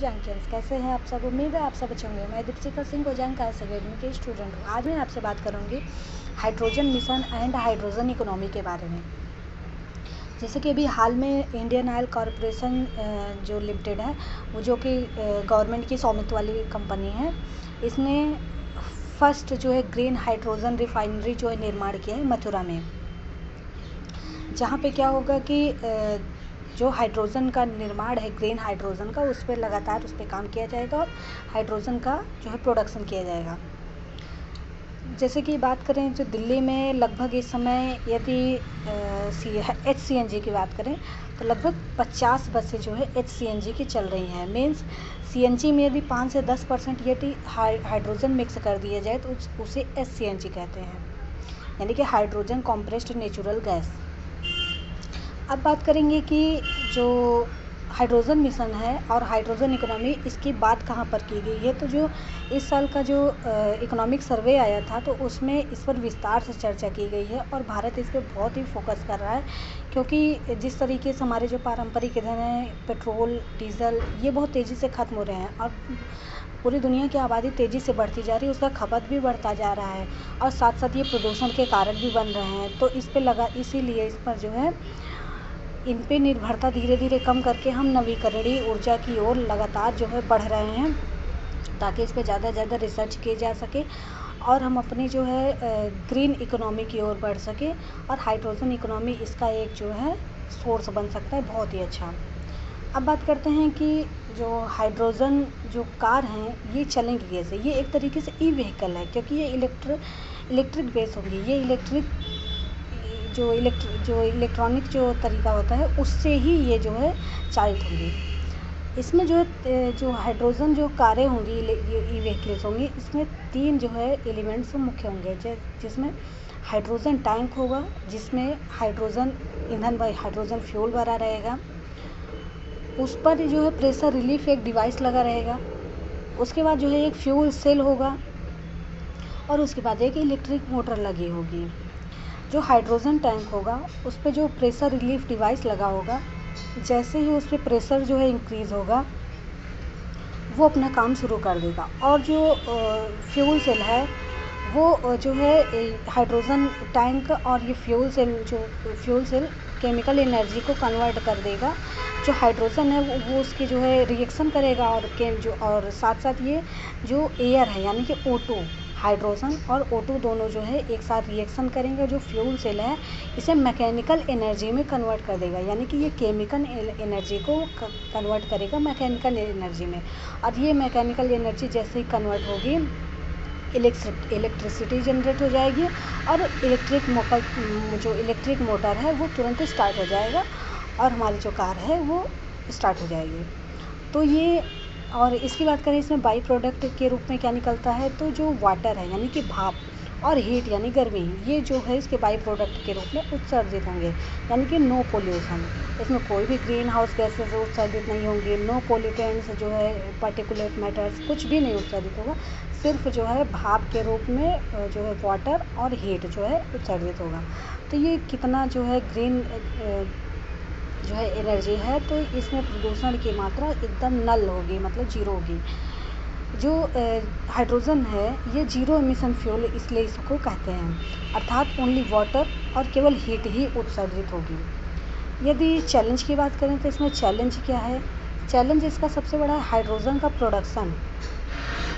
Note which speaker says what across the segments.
Speaker 1: Junctions कैसे हैं आप सब। उम्मीद है आप सब अच्छे होंगे। मैं दीपशिका सिंह गोजांक हायर अकेडमी की स्टूडेंट हूँ। आज मैं आपसे बात करूँगी hydrogen mission and hydrogen economy के बारे में। जैसे कि अभी हाल में इंडियन ऑयल कॉरपोरेशन जो लिमिटेड है, वो जो कि गवर्नमेंट की स्वामित्व वाली कंपनी है, इसने फर्स्ट जो है ग्रीन हाइड्रोजन रिफाइनरी जो है निर्माण किया है मथुरा में। जहाँ पे क्या होगा कि जो हाइड्रोजन का निर्माण है ग्रीन हाइड्रोजन का, उस पर लगातार उस पर काम किया जाएगा और हाइड्रोजन का जो है प्रोडक्शन किया जाएगा। जैसे कि बात करें जो दिल्ली में लगभग इस समय यदि HCNG की बात करें तो लगभग 50 बसें जो है HCNG की चल रही हैं। मीन्स CNG में यदि 5 से 10% यदि हाइड्रोजन मिक्स कर दिया जाए तो उसे HCNG कहते हैं, यानी कि हाइड्रोजन कॉम्प्रेस्ड नेचुरल गैस। अब बात करेंगे कि जो हाइड्रोजन मिशन है और हाइड्रोजन इकोनॉमी, इसकी बात कहाँ पर की गई है। तो जो इस साल का जो इकोनॉमिक सर्वे आया था तो उसमें इस पर विस्तार से चर्चा की गई है और भारत इस पर बहुत ही फोकस कर रहा है, क्योंकि जिस तरीके से हमारे जो पारंपरिक ईंधन हैं, पेट्रोल, डीजल, ये बहुत तेज़ी से ख़त्म हो रहे हैं और पूरी दुनिया की आबादी तेज़ी से बढ़ती जा रही है, उसका खपत भी बढ़ता जा रहा है और साथ साथ ये प्रदूषण के कारक भी बन रहे हैं। तो इस पर इसीलिए इस पर जो है इन पे निर्भरता धीरे धीरे कम करके हम नवीकरणीय ऊर्जा की ओर लगातार जो है बढ़ रहे हैं, ताकि इस पे ज़्यादा से ज़्यादा रिसर्च किए जा सके और हम अपनी जो है ग्रीन इकोनॉमी की ओर बढ़ सके। और हाइड्रोजन इकोनॉमी इसका एक जो है सोर्स बन सकता है, बहुत ही अच्छा। अब बात करते हैं कि जो हाइड्रोजन जो कार हैं ये चलेंगी कैसे। ये एक तरीके से ई-व्हीकल है, क्योंकि ये इलेक्ट्रिक बेस होंगी। ये जो इलेक्ट्रॉनिक जो तरीका होता है उससे ही ये जो है चालित होंगी। इसमें जो है जो हाइड्रोजन जो कारें होंगी, ये ई-व्हीकल्स होंगी, इसमें 3 जो है एलिमेंट्स मुख्य होंगे, जिसमें हाइड्रोजन टैंक होगा, जिसमें हाइड्रोजन ईंधन हाइड्रोजन फ्यूल भरा रहेगा। उस पर जो है प्रेशर रिलीफ एक डिवाइस लगा रहेगा। उसके बाद जो है एक फ्यूल सेल होगा और उसके बाद एक इलेक्ट्रिक मोटर लगी होगी। जो हाइड्रोजन टैंक होगा उस पर जो प्रेशर रिलीफ डिवाइस लगा होगा, जैसे ही उस पर प्रेशर जो है इंक्रीज़ होगा वो अपना काम शुरू कर देगा। और जो फ्यूल सेल है वो जो है हाइड्रोजन टैंक और ये फ्यूल सेल केमिकल एनर्जी को कन्वर्ट कर देगा। जो हाइड्रोजन है वो उसकी जो है रिएक्शन करेगा और साथ साथ ये जो एयर है यानी कि O2, हाइड्रोजन और O2 दोनों जो है एक साथ रिएक्शन करेंगे। जो फ्यूल सेल है इसे मैकेनिकल एनर्जी में कन्वर्ट कर देगा, यानी कि ये केमिकल एनर्जी को कन्वर्ट करेगा मैकेनिकल एनर्जी में। और ये मैकेनिकल एनर्जी जैसे ही कन्वर्ट होगी इलेक्ट्रिसिटी जनरेट हो जाएगी और इलेक्ट्रिक मोटर है वो तुरंत स्टार्ट हो जाएगा और हमारी जो कार है वो स्टार्ट हो जाएगी। तो ये, और इसकी बात करें इसमें बाई प्रोडक्ट के रूप में क्या निकलता है, तो जो वाटर है यानी कि भाप और हीट यानी गर्मी, ये जो है इसके बाई प्रोडक्ट के रूप में उत्सर्जित होंगे, यानी कि नो पोल्यूशन। इसमें कोई भी ग्रीन हाउस गैसेज उत्सर्जित नहीं होंगी, नो पोल्यूटेंट्स जो है पार्टिकुलेट मैटर्स कुछ भी नहीं उत्सर्जित होगा। सिर्फ जो है भाप के रूप में जो है वाटर और हीट जो है उत्सर्जित होगा। तो ये कितना जो है ग्रीन जो है एनर्जी है, तो इसमें प्रदूषण की मात्रा एकदम नल होगी, मतलब जीरो होगी। जो हाइड्रोजन है ये जीरो एमिशन फ्यूल इसलिए इसको कहते हैं, अर्थात ओनली वाटर और केवल हीट ही उत्सर्जित होगी। यदि चैलेंज की बात करें तो इसमें चैलेंज क्या है। चैलेंज इसका सबसे बड़ा है हाइड्रोजन का प्रोडक्शन।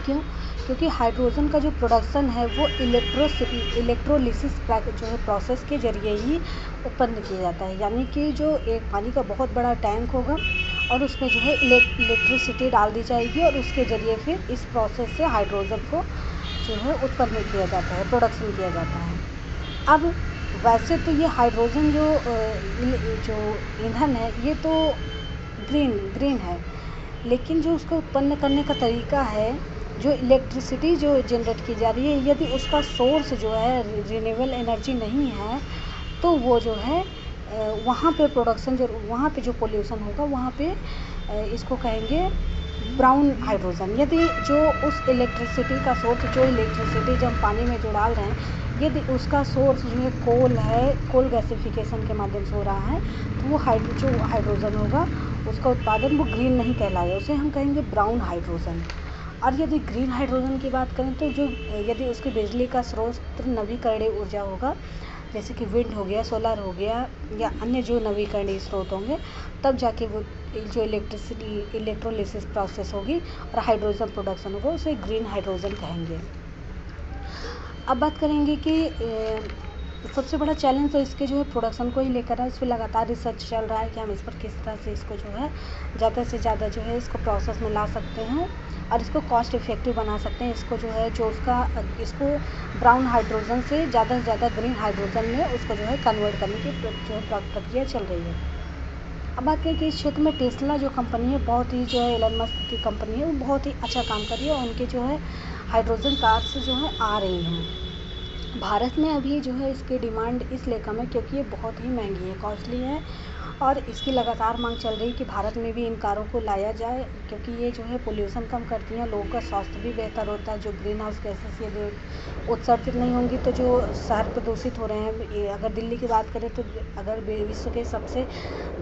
Speaker 1: क्यों? क्योंकि हाइड्रोजन का जो प्रोडक्शन है वो इलेक्ट्रोलिसिस जो है प्रोसेस के जरिए ही उत्पन्न किया जाता है, यानी कि जो एक पानी का बहुत बड़ा टैंक होगा और उसमें जो है इलेक्ट्रिसिटी डाल दी जाएगी और उसके ज़रिए फिर इस प्रोसेस से हाइड्रोजन को जो है उत्पन्न किया जाता है, प्रोडक्शन किया जाता है। अब वैसे तो ये हाइड्रोजन जो ईंधन है ये तो ग्रीन है, लेकिन जो उसको उत्पन्न करने का तरीका है, जो इलेक्ट्रिसिटी जो जनरेट की जा रही है, यदि उसका सोर्स जो है रिन्यूएबल एनर्जी नहीं है तो वो जो है वहाँ पे प्रोडक्शन वहाँ पे जो पोल्यूशन होगा वहाँ पे इसको कहेंगे ब्राउन हाइड्रोजन, यदि जो उस इलेक्ट्रिसिटी का सोर्स, जो इलेक्ट्रिसिटी जो हम पानी में जो डाल रहे हैं, यदि उसका सोर्स जो है कोल है, कोल गैसिफिकेशन के माध्यम से हो रहा है, तो वो जो हाइड्रोजन होगा उसका उत्पादन वो ग्रीन नहीं कहलाएगा, उसे हम कहेंगे ब्राउन हाइड्रोजन। और यदि ग्रीन हाइड्रोजन की बात करें तो जो यदि उसकी बिजली का स्रोत नवीकरणीय ऊर्जा होगा, जैसे कि विंड हो गया, सोलर हो गया या अन्य जो नवीकरणीय स्रोत होंगे, तब जाके वो जो इलेक्ट्रिसिटी इलेक्ट्रोलिसिस प्रोसेस होगी और हाइड्रोजन प्रोडक्शन होगा, उसे ग्रीन हाइड्रोजन कहेंगे। अब बात करेंगे कि सबसे बड़ा चैलेंज तो इसके जो है प्रोडक्शन को ही लेकर है। इस पर लगातार रिसर्च चल रहा है कि हम इस पर किस तरह से इसको जो है ज़्यादा से ज़्यादा जो है इसको प्रोसेस में ला सकते हैं और इसको कॉस्ट इफ़ेक्टिव बना सकते हैं। इसको जो है जो उसका इसको ब्राउन हाइड्रोजन से ज़्यादा ग्रीन हाइड्रोजन में उसको जो है कन्वर्ट करने की जो है प्रक्रिया चल रही है। अब बात करें कि इस क्षेत्र में टेस्ला जो कंपनी है, बहुत ही जो है एलन मस्क की कंपनी है, वो बहुत ही अच्छा काम कर रही है और उनके जो है हाइड्रोजन कार्स जो है आ रही हैं। भारत में अभी जो है इसकी डिमांड इसलिए कम है क्योंकि ये बहुत ही महंगी है, कॉस्टली है और इसकी लगातार मांग चल रही है कि भारत में भी इन कारों को लाया जाए, क्योंकि ये जो है पोल्यूशन कम करती हैं, लोगों का स्वास्थ्य भी बेहतर होता है। जो ग्रीन हाउस गैसेस यदि उत्सर्जित नहीं होंगी तो जो शहर प्रदूषित हो रहे हैं, ये अगर दिल्ली की बात करें तो अगर विश्व के सबसे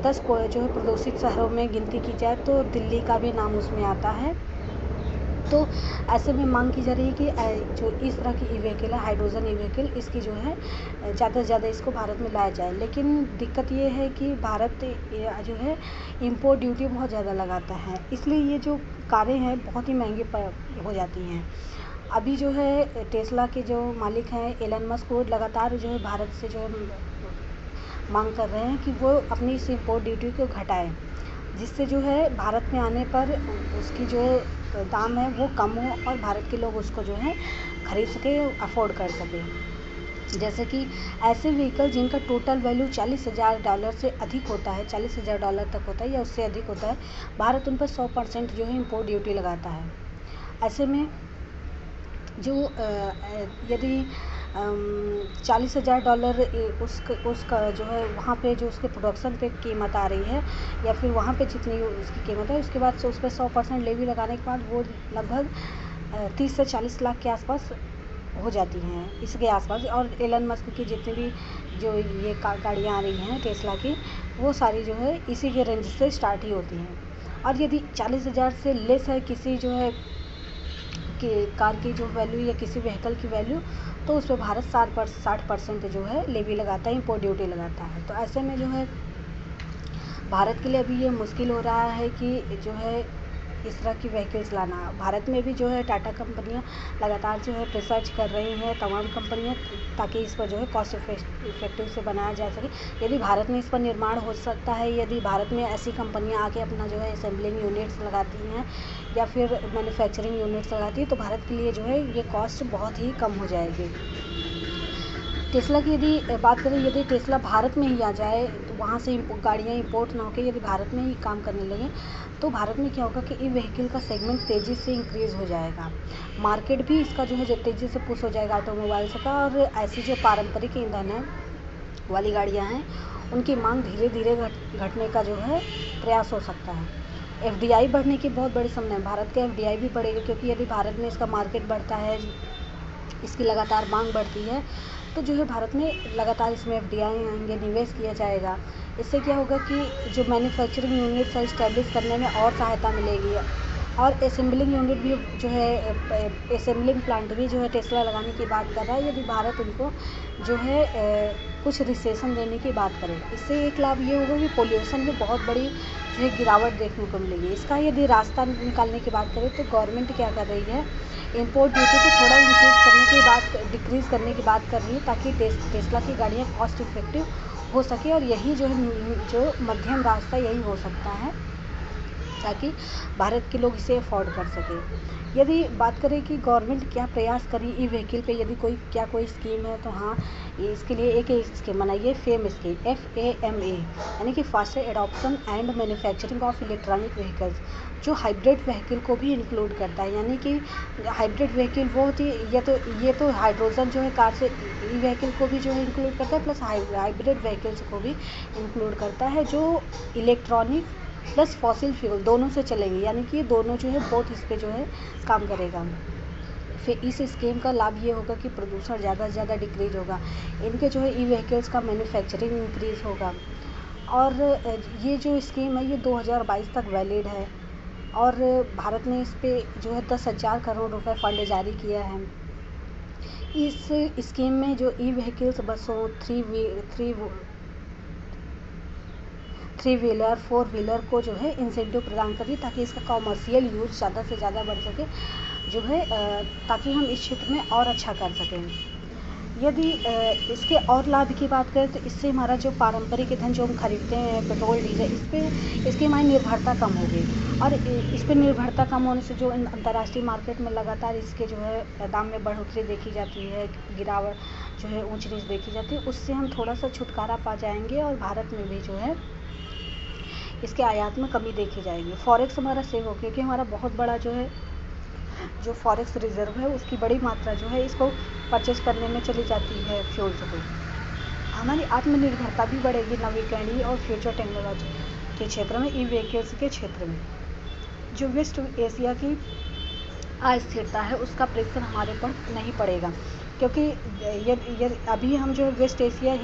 Speaker 1: 10 जो है प्रदूषित शहरों में गिनती की जाए तो दिल्ली का भी नाम उसमें आता है। तो ऐसे में मांग की जा रही है कि जो इस तरह की ई व्हीकल है, हाइड्रोजन ई व्हीकल, इसकी जो है ज़्यादा से ज़्यादा इसको भारत में लाया जाए। लेकिन दिक्कत ये है कि भारत जो है इम्पोर्ट ड्यूटी बहुत ज़्यादा लगाता है, इसलिए ये जो कारें हैं बहुत ही महंगी हो जाती हैं। अभी जो है टेस्ला के जो मालिक हैं एलन मस्क, वो लगातार जो है भारत से जो है मांग कर रहे हैं कि वो अपनी इस इम्पोर्ट ड्यूटी को घटाएं, जिससे जो है भारत में आने पर उसकी जो दाम है वो कम हो और भारत के लोग उसको जो है खरीद सके, अफोर्ड कर सके। जैसे कि ऐसे व्हीकल जिनका टोटल वैल्यू $40,000 से अधिक होता है, $40,000 तक होता है या उससे अधिक होता है, भारत उन पर 100% जो है इम्पोर्ट ड्यूटी लगाता है। ऐसे में जो यदि $40,000 उसका जो है वहाँ पे जो उसके प्रोडक्शन पे कीमत आ रही है या फिर वहाँ पे जितनी उसकी कीमत है, उसके बाद से उस पर 100% लेवी लगाने के बाद वो लगभग 30 से 40 लाख के आसपास हो जाती हैं, इसके आसपास। और एलन मस्क की जितनी भी जो ये गाड़ियाँ आ रही हैं टेस्ला की, वो सारी जो है इसी के रेंज से स्टार्ट ही होती हैं। और यदि 40,000 से लेस है किसी जो है कि कार की जो वैल्यू या किसी व्हीकल की वैल्यू, तो उस पर भारत 60% जो है लेवी लगाता है, इम्पोर्ट ड्यूटी लगाता है। तो ऐसे में जो है भारत के लिए अभी ये मुश्किल हो रहा है कि जो है इस तरह की व्हीकल्स लाना। भारत में भी जो है टाटा कंपनियां लगातार जो है रिसर्च कर रही हैं, तमाम कंपनियां, ताकि इस पर जो है कॉस्ट इफेक्टिव से बनाया जा सके। यदि भारत में इस पर निर्माण हो सकता है, यदि भारत में ऐसी कंपनियां आके अपना जो है असेंबलिंग यूनिट्स लगाती हैं या फिर मैन्युफैक्चरिंग यूनिट्स लगाती है, तो भारत के लिए जो है ये कॉस्ट बहुत ही कम हो जाएगी। टेस्ला की यदि बात करें, यदि टेस्ला भारत में ही आ जाए, तो वहाँ से गाड़ियाँ इंपोर्ट ना होकर यदि भारत में ही काम करने लगे, तो भारत में क्या होगा कि ई व्हीकल का सेगमेंट तेज़ी से इंक्रीज़ हो जाएगा, मार्केट भी इसका जो है जो तेज़ी से पुश हो जाएगा ऑटोमोबाइल्स का। और ऐसी जो पारंपरिक ईंधन है वाली गाड़ियाँ हैं, उनकी मांग धीरे धीरे घटने का जो है प्रयास हो सकता है। एफडीआई बढ़ने की बहुत बड़ी संभावना है, भारत का एफडीआई भी बढ़ेगा, क्योंकि यदि भारत में इसका मार्केट बढ़ता है, इसकी लगातार मांग बढ़ती है, तो जो है भारत में लगातार इसमें एफडीआई आएंगे, निवेश किया जाएगा। इससे क्या होगा कि जो मैन्युफैक्चरिंग यूनिट्स है इस्टेब्लिश करने में और सहायता मिलेगी। और असेंबलिंग यूनिट भी जो है असेंबलिंग प्लांट भी जो है टेस्ला लगाने की बात कर रहा है, यदि भारत उनको जो है कुछ रिसेशन देने की बात करे। इससे एक लाभ ये होगा कि पोल्यूशन में बहुत बड़ी जो है गिरावट देखने को मिलेगी। इसका यदि रास्ता निकालने की बात करें तो गवर्नमेंट क्या कर रही है, इंपोर्ट ड्यूटी को थोड़ा डिक्रीज़ करने की बात कर रही है, ताकि टेस्ला की गाड़ियाँ कॉस्ट इफेक्टिव हो सके। और यही जो है जो मध्यम रास्ता यही हो सकता है, ताकि भारत के लोग इसे अफोर्ड कर सकें। यदि बात करें कि गवर्नमेंट क्या प्रयास करी ई व्हीकल पे, यदि कोई स्कीम है, तो हाँ, इसके लिए एक स्कीम बनाई है, फेम स्कीम, FAMA, यानी कि faster adoption and manufacturing of electronic vehicles, जो हाइब्रिड व्हीकल को भी इंक्लूड करता है। यानी कि हाइब्रिड व्हीकल वो होती है, ये तो हाइड्रोजन जो है कार से ई व्हीकल को भी जो है इंक्लूड करता है, प्लस हाइब्रिड व्हीकल्स को भी इंक्लूड करता है, जो इलेक्ट्रॉनिक प्लस फॉसिल फ्यूल दोनों से चलेंगे, यानी कि दोनों जो है बोथ इस पे जो है काम करेगा। फिर इस स्कीम का लाभ ये होगा कि प्रदूषण ज़्यादा से ज़्यादा डिक्रीज होगा, इनके जो है ई व्हीकल्स का मैन्युफैक्चरिंग इंक्रीज़ होगा। और ये जो स्कीम है ये 2022 तक वैलिड है और भारत ने इस पे जो है 10,000 करोड़ रुपए फंड जारी किया है। इस स्कीम में जो ई व्हीकल्स बसों, थ्री व्हीलर, फोर व्हीलर को जो है इंसेंटिव प्रदान करिए ताकि इसका कॉमर्शियल यूज़ ज़्यादा से ज़्यादा बढ़ सके, जो है ताकि हम इस क्षेत्र में और अच्छा कर सकें। यदि इसके और लाभ की बात करें तो इससे हमारा जो पारंपरिक ईंधन जो हम खरीदते हैं पेट्रोल डीजल, इसकी हमारी निर्भरता कम होगी और इस पर निर्भरता कम होने से जो अंतर्राष्ट्रीय मार्केट में लगातार इसके जो है दाम में बढ़ोतरी देखी जाती है, गिरावट जो है ऊंच नीच देखी जाती है, उससे हम थोड़ा सा छुटकारा पा जाएंगे और भारत में भी जो है इसके आयात में कमी देखी जाएगी। फॉरेक्स हमारा सेव हो क्योंकि हमारा बहुत बड़ा जो है जो फॉरेक्स रिजर्व है उसकी बड़ी मात्रा जो है इसको परचेज करने में चली जाती है फ्यूल्स को। हमारी आत्मनिर्भरता भी बढ़ेगी नवीकरणीय और फ्यूचर टेक्नोलॉजी के क्षेत्र में, ई व्हीकल्स के क्षेत्र में। जो वेस्ट एशिया की अस्थिरता है उसका प्रेशर हमारे पर नहीं पड़ेगा क्योंकि यदि अभी हम जो वेस्ट एशिया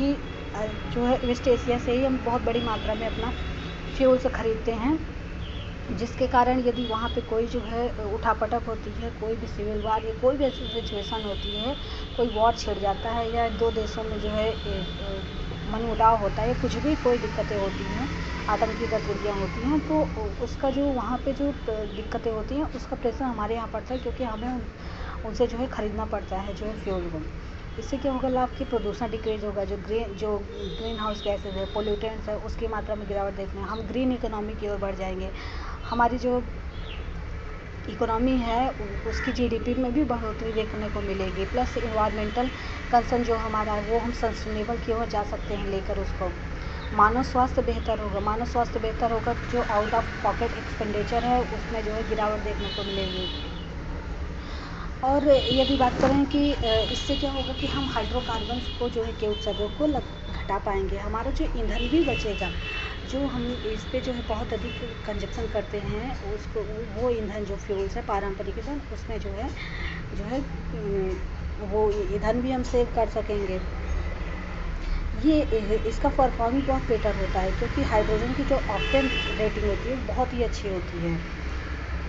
Speaker 1: से ही हम बहुत बड़ी मात्रा में अपना फ्यूल्स खरीदते हैं, जिसके कारण यदि वहाँ पे कोई जो है उठापटक होती है, कोई भी सिविल वार या कोई भी ऐसी सिचुएशन होती है, कोई वॉर छिड़ जाता है या दो देशों में जो है मनमुटाव होता है, कुछ भी कोई दिक्कतें होती हैं, आतंकी गतिविधियाँ होती हैं, तो उसका जो वहाँ पे जो दिक्कतें होती हैं उसका प्रेशर हमारे यहाँ पड़ता है क्योंकि हमें उनसे जो है ख़रीदना पड़ता है जो है फ्यूल को। इससे क्या होगा लाभ कि प्रदूषण डिक्रीज होगा, जो ग्रीन हाउस गैसेज है, पोल्यूटेंट्स है, उसकी मात्रा में गिरावट देखने हम ग्रीन इकोनॉमी की ओर बढ़ जाएंगे। हमारी जो इकोनॉमी है उसकी जीडीपी में भी बढ़ोतरी देखने को मिलेगी, प्लस इन्वायरमेंटल कंसर्न जो हमारा है वो हम सस्टेनेबल की ओर जा सकते हैं लेकर उसको। मानव स्वास्थ्य बेहतर होगा, जो आउट ऑफ पॉकेट एक्सपेंडिचर है उसमें जो है गिरावट देखने को मिलेगी। और यदि बात करें कि इससे क्या होगा कि हम हाइड्रोकार्बन्स को जो है के उत्सर्जन को घटा पाएंगे, हमारा जो ईंधन भी बचेगा, जो हम इस पे जो है बहुत अधिक कंजप्शन करते हैं उसको, वो ईंधन जो फ्यूल्स है पारंपरिक ईंधन उसमें जो है वो ईंधन भी हम सेव कर सकेंगे। ये इसका परफॉर्मेंस बहुत बेटर होता है क्योंकि हाइड्रोजन की जो ऑक्टेन रेटिंग होती है बहुत ही अच्छी होती है।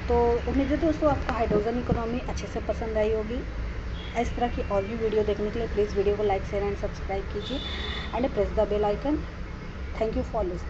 Speaker 1: तो उम्मीद है दोस्तों आपको हाइड्रोजन इकोनॉमी अच्छे से पसंद आई होगी। इस तरह की और भी वीडियो देखने के लिए प्लीज़ वीडियो को लाइक शेयर एंड सब्सक्राइब कीजिए and press the bell icon. Thank you for listening.